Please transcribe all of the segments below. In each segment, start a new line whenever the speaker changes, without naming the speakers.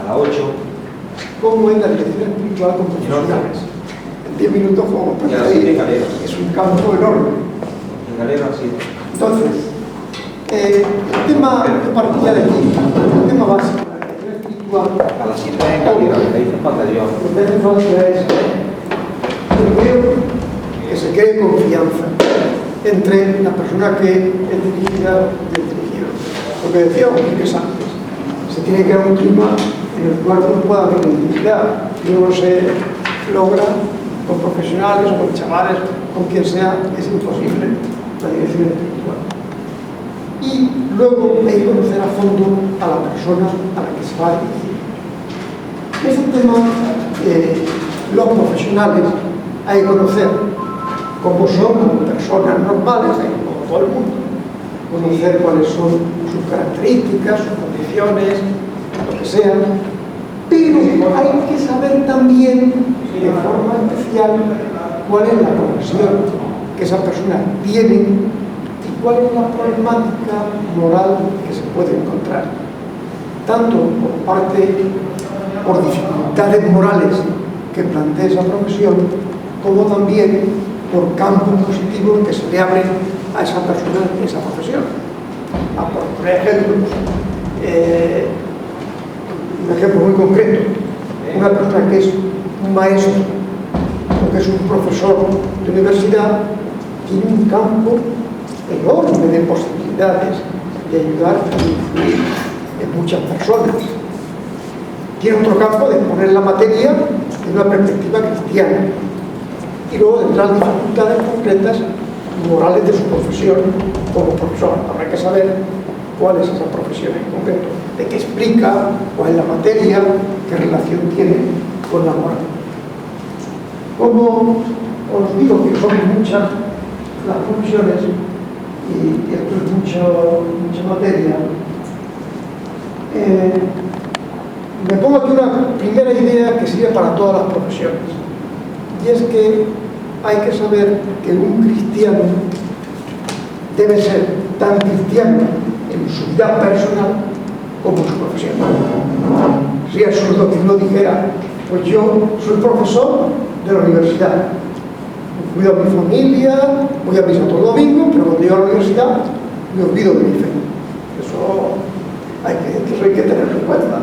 a 8.
¿Cómo es la dirección espiritual con profesionales? En 10 minutos, como ahí, es un campo enorme.
En Galera, sí.
Entonces, el tema que partía de aquí, el tema básico, la dirección espiritual,
A las 7 en Galera, le dice falta Dios.
lo que hace falta es, primero, que se cree confianza entre la persona que es dirigida y el dirigido. Lo que decía Enrique antes, se tiene que crear un clima en el cual no pueda haber identidad, y no se logra con profesionales o con chavales, con quien sea, es imposible la dirección espiritual. Y luego hay que conocer a fondo a la persona a la que se va a dirigir. Ese tema, los profesionales hay que conocer cómo son como personas normales, como todo el mundo, conocer cuáles son sus características, sus condiciones, lo que sea, pero hay que saber también de forma especial cuál es la profesión que esa persona tiene y cuál es la problemática moral que se puede encontrar, tanto por dificultades morales que plantea esa profesión, como también por campos positivos que se le abren a esa persona en esa profesión. Por ejemplo, un ejemplo muy concreto, una persona que es un maestro o que es un profesor de universidad tiene un campo enorme de posibilidades de ayudar a influir en muchas personas. Tiene otro campo de poner la materia en una perspectiva cristiana. Y luego tendrán dificultades concretas morales de su profesión como profesor. Habrá que saber cuál es esa profesión en concreto, de qué explica, cuál es la materia, qué relación tiene con la moral. Como os digo que son muchas las profesiones y esto es mucha materia, me pongo aquí una primera idea que sirve para todas las profesiones, y es que hay que saber que un cristiano debe ser tan cristiano en su vida personal como en su profesión. Sería absurdo que uno dijera, pues yo soy profesor de la universidad, cuido a mi familia, voy a misa todo domingo, pero cuando llego a la universidad me olvido de mi fe. Eso hay que tenerlo en cuenta,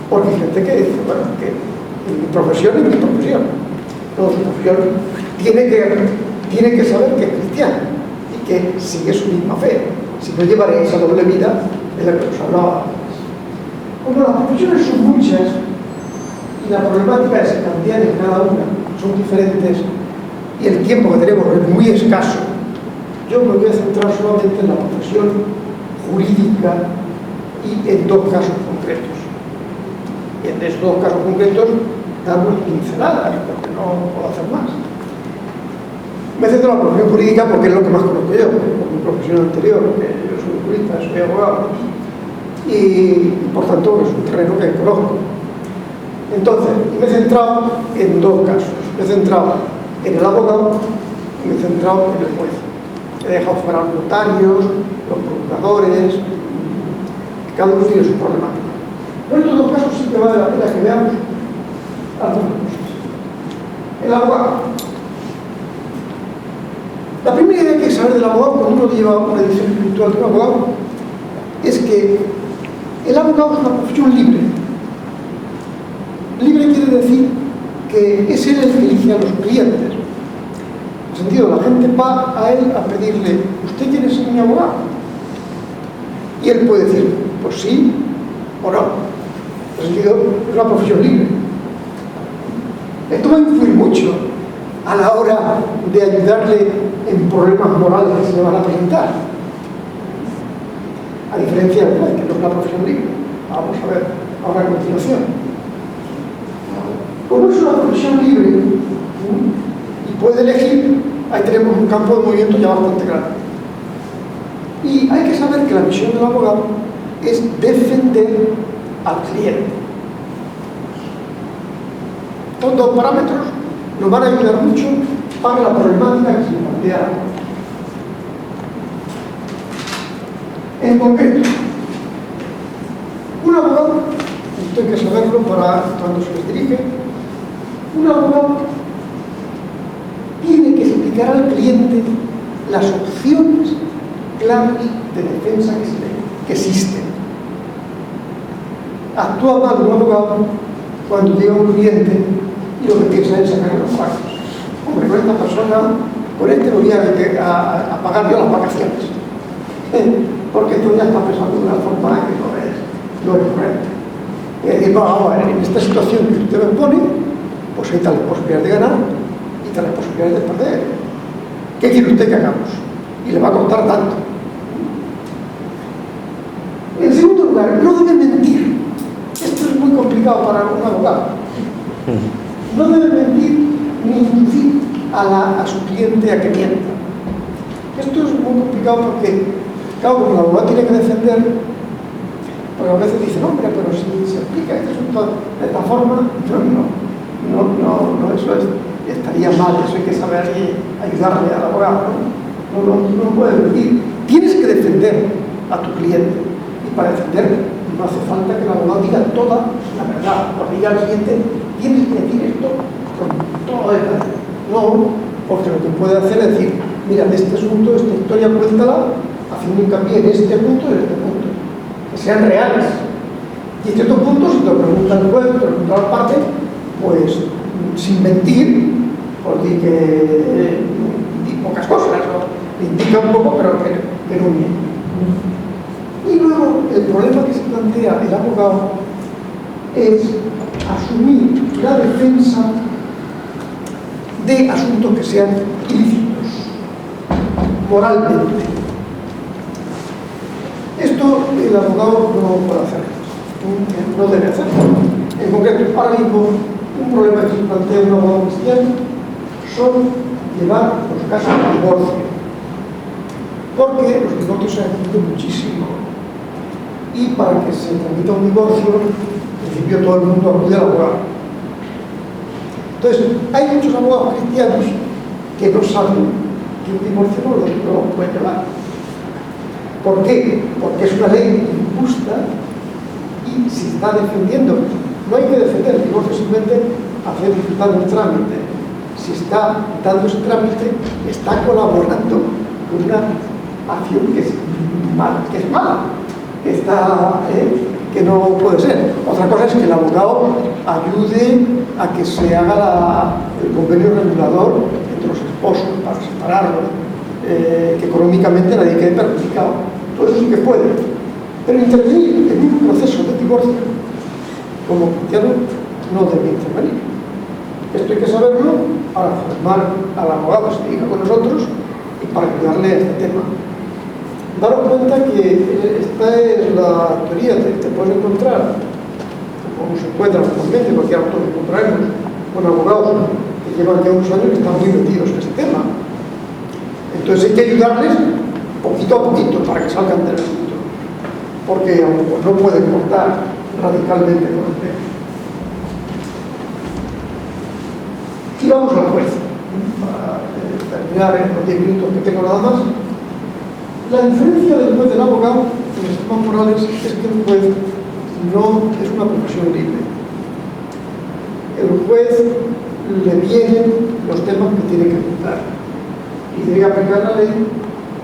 porque hay gente que dice, bueno, que mi profesión es mi profesión. No, su profesión tiene que saber que es cristiano y que sigue su misma fe. Si no, llevaré esa doble vida de la que os hablaba antes. Como las profesiones son muchas y la problemática es cambiar en cada una, son diferentes y el tiempo que tenemos es muy escaso, yo me voy a centrar solamente en la profesión jurídica y en dos casos concretos. Y en estos dos casos concretos damos pinceladas, porque no puedo hacer más. Me centro en la profesión jurídica porque es lo que más conozco yo, por mi profesión anterior, que yo soy jurista, soy abogado, y por tanto es un terreno que conozco. Entonces, me he centrado en dos casos. Me he centrado en el abogado y me he centrado en el juez. He dejado fuera los notarios, los procuradores, cada uno tiene su problemática. Pero en estos dos casos sí que vale la pena que veamos algunas cosas. El abogado. La primera idea que hay que saber del abogado cuando uno lleva una edición espiritual de un abogado es que el abogado es una profesión libre. Libre quiere decir que es él el que elige a los clientes. En el sentido, la gente va a él a pedirle, ¿usted quiere ser mi abogado? Y él puede decir, pues sí o no. En el sentido, es una profesión libre. Esto va a influir mucho a la hora de ayudarle en problemas morales que se le van a presentar. A diferencia de que no es una profesión libre. Vamos a ver ahora a continuación. Como es una profesión libre y puede elegir, ahí tenemos un campo de movimiento ya bastante grande. Y hay que saber que la misión del abogado es defender al cliente. Estos dos parámetros nos van a ayudar mucho para la problemática que se plantea. En concreto, un abogado, esto hay que saberlo para cuando se les dirige. Un abogado tiene que explicar al cliente las opciones claras de defensa que existen. Actúa mal un abogado cuando llega un cliente y lo que piensa es sacar los pagos. Hombre, con esta persona, con este no voy a pagar yo las vacaciones, porque tú ya estás pensando de una forma que no es correcta. Y decir, no, ahora, en esta situación que usted me pone, pues hay tales posibilidades de ganar y tales posibilidades de perder. ¿Qué quiere usted que hagamos? Y le va a costar tanto. En segundo lugar, no debe mentir. Esto es muy complicado para un abogado. No debe mentir ni inducir a su cliente a que mienta. Esto es muy complicado porque, claro, como el abogado tiene que defender, porque a veces dicen, hombre, pero si se explica este asunto de esta forma, no, eso estaría mal, eso hay que saber ayudarle al abogado, no puedes mentir. Tienes que defender a tu cliente, y para defender no hace falta que el abogado diga toda la verdad. Cuando diga al cliente, tienes que decir esto con todo detalle. No, porque lo que puede hacer es decir, mira, de este asunto, esta historia, cuéntala, haciendo hincapié en este punto y en este punto. Que sean reales. Y en ciertos puntos, si te lo pregunta el juez, te lo pregunta la parte, pues sin mentir, porque di pocas cosas, ¿no? Indica un poco, pero que no miente. Y luego, el problema que se plantea el abogado es asumir la defensa de asuntos que sean ilícitos, moralmente. Esto el abogado no puede hacer, no debe hacerlo. En concreto, ahora mismo, un problema que se plantea un abogado cristiano son llevar los casos de divorcio, porque los divorcios se han extendido muchísimo. Y para que se tramite un divorcio, en principio todo el mundo acude al abogado. Entonces, hay muchos abogados cristianos que no saben que un divorcio no lo pueden llevar. ¿Por qué? Porque es una ley injusta y se está defendiendo. No hay que defender el divorcio, simplemente hacer disfrutar un trámite. Si está dando ese trámite, está colaborando con una acción que es mala. Que no puede ser. Otra cosa es que el abogado ayude a que se haga el convenio regulador entre los esposos para separarlos, que económicamente nadie quede perjudicado. Todo eso sí que puede. Pero intervenir en un proceso de divorcio, como cristiano, no debe intervenir. Esto hay que saberlo para formar al abogado que se dedica con nosotros y para ayudarle a este tema. Daros cuenta que esta es la teoría que te puedes encontrar, como se encuentra actualmente, cualquier autor que encontraremos, con abogados que llevan ya unos años que están muy metidos en este tema. Entonces hay que ayudarles poquito a poquito para que salgan del asunto, porque no pueden cortar radicalmente con el tema. Y vamos al juez, para terminar en los 10 minutos que tengo nada más. La diferencia del juez del abogado en los temas morales es que el juez no es una profesión libre. El juez le vienen los temas que tiene que juzgar y tiene que aplicar la ley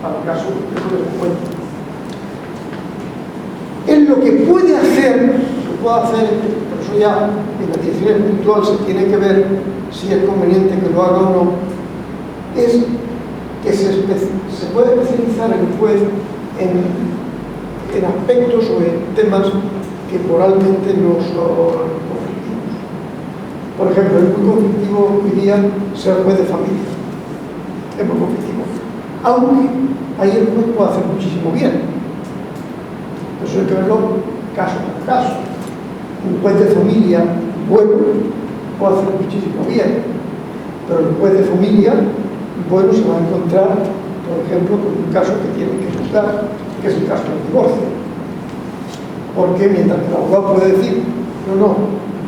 al caso que se les encuentra. Él lo que puede hacer, por eso ya en la dirección espiritual se tiene que ver si es conveniente que lo haga o no, es que se puede especializar el juez en aspectos o en temas que moralmente no son conflictivos. Por ejemplo, es muy conflictivo hoy día ser juez de familia. Es muy conflictivo. Aunque ahí el juez puede hacer muchísimo bien. Eso hay que verlo caso por caso. Un juez de familia bueno puede hacer muchísimo bien. Pero el juez de familia bueno se va a encontrar, por ejemplo, con un caso que tiene que juzgar, que es el caso del divorcio. Porque mientras que el abogado puede decir, no,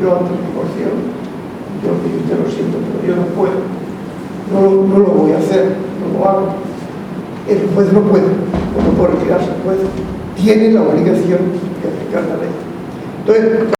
yo ante el divorcio, yo lo siento, pero yo no puedo, no lo voy a hacer, no lo hago. El juez no puede retirarse. El juez tiene la obligación de aplicar la ley. Entonces,